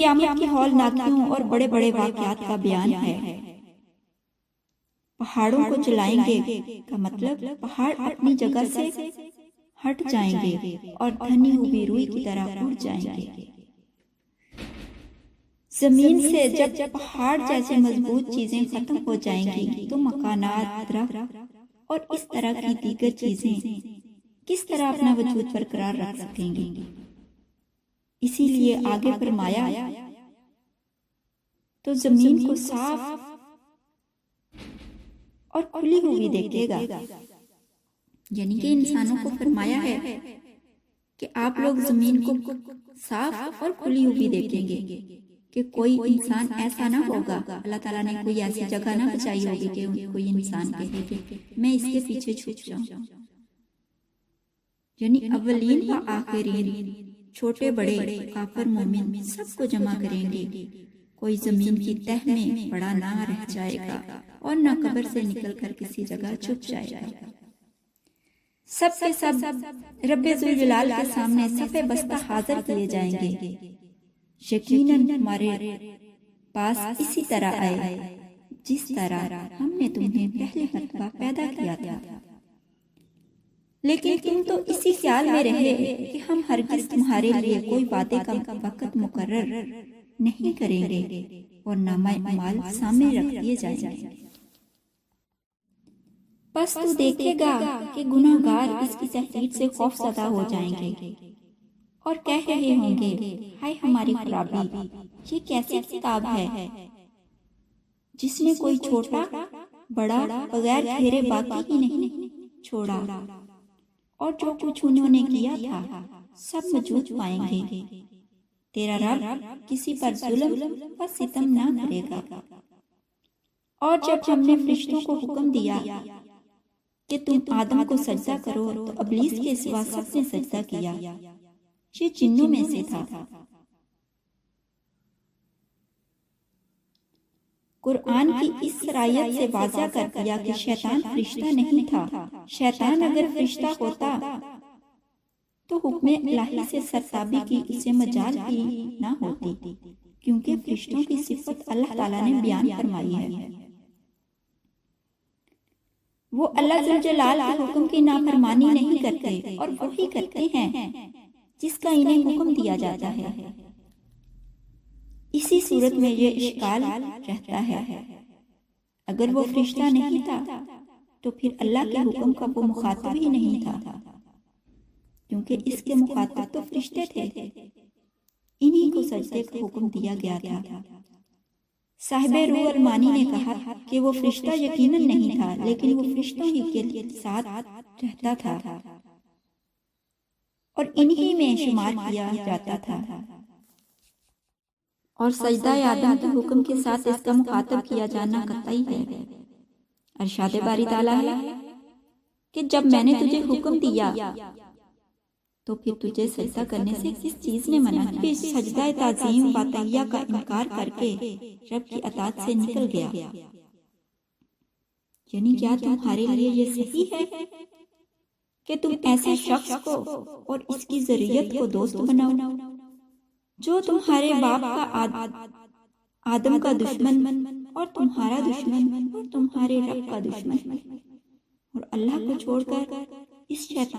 قیامت کی ہولناکیوں اور بڑے بڑے واقعات کا بیان ہے۔ پہاڑوں کو جلائیں گے کا مطلب پہاڑ اپنی جگہ سے ہٹ جائیں گے اور دھنی ہوئی روئی کی طرح اڑ جائیں گے۔ زمین سے جب پہاڑ جیسے مضبوط چیزیں ختم ہو جائیں گی تو مکانات، درخت اور اس طرح کی دیگر چیزیں کس طرح اپنا وجود برقرار رکھ سکیں گی؟ اسی لیے آگے فرمایا تو زمین کو صاف اور کھلی ہوئی دیکھے گا، یعنی کہ انسانوں کو فرمایا ہے کہ آپ لوگ زمین کو صاف اور کھلی ہوئی دیکھیں گے کہ کوئی انسان ایسا نہ ہوگا، اللہ تعالیٰ نے کوئی ایسی جگہ نہ بچائی ہوگی کہ کوئی انسان کہے کہ میں اس کے پیچھے چھپ جاؤں۔ یعنی اولین و آخرین، چھوٹے بڑے، کافر مومن سب کو جمع کریں گے، کوئی زمین کی تہ میں پڑا نہ رہ جائے گا اور نہ قبر سے نکل کر کسی جگہ چھپ جائے گا۔ سب کے سب رب ذوالجلال کے سامنے صفِ بستہ حاضر کیے جائیں گے۔ یقیناً ہمارے پاس اسی طرح آئے جس طرح ہم نے تمہیں پہلے مرتبہ پیدا کیا تھا، لیکن تم تو اسی خیال میں رہے کہ ہم ہرگز تمہارے لیے کوئی وعدے کا وقت مقرر نہیں کریں گے اور نامہ اعمال سامنے رکھ دیے جائیں گے۔ پس تو دیکھے گا کہ گناہ گار اس کی تحقیر سے خوف زدہ ہو جائیں گے اور کہہ رہے ہوں گے، ہائے ہماری خرابی، یہ کیسی کتاب ہے جس نے کوئی چھوٹا بڑا بغیر گھیرے باقی ہی نہیں چھوڑا، اور جو کچھ انہوں نے کیا تھا سب موجود پائیں گے۔ تیرا رب کسی پر ظلم و ستم نہ کرے گا۔ اور جب ہم نے فرشتوں کو حکم دیا کہ تم آدم کو سجدہ کرو تو ابلیس کے سوا سب نے سجدہ کیا، یہ جنوں میں سے تھا۔ قرآن کی اس صراحت سے واضح کر دیا کہ شیطان فرشتہ نہیں تھا۔ شیطان اگر فرشتہ ہوتا تو حکم الہی سے سرتابی کی اسے مجال ہی نہ ہوتی، کیونکہ فرشتوں کی صفت اللہ تعالیٰ نے بیان فرمائی ہے۔ وہ اللہ ذوالجلال کے حکم کی نافرمانی نہیں کرتے اور وہی کرتے ہیں جس کا انہیں حکم دیا جاتا ہے۔ اسی صورت میں یہ اشکال رہتا ہے، اگر وہ فرشتہ نہیں تھا تو پھر اللہ کے حکم کا وہ مخاطب ہی نہیں تھا، کیونکہ اس کے مخاطب تو فرشتے تھے، انہی کو سجدے کا حکم دیا گیا تھا۔ صاحب روح المانی نے کہا کہ وہ فرشتہ یقیناً نہیں تھا، لیکن وہ فرشتوں ہی کے ساتھ رہتا تھا اور انہی میں شمار کیا جاتا تھا، اور سجدہ آدم کے حکم کے ساتھ اس کا مخاطب کیا جانا قطعی ہے۔ ارشاد باری تعالیٰ ہے کہ جب میں نے تجھے حکم دیا تو پھر تجھے سجدہ کرنے سے کس چیز نے منع کیا؟ سجدہ تعظیم و تحیہ کا انکار کر کے رب کی اطاعت سے نکل گیا۔ یعنی کیا تمہارے لیے یہ صحیح ہے کہ تم ایسے شخص کو اور اس کی ذریت کو دوست بناؤ جو تمہارے باپ کا آدم کا دشمن اور تمہارا دشمن اور تمہارے رب کا دشمن، اور اللہ کو چھوڑ کر اس شیطان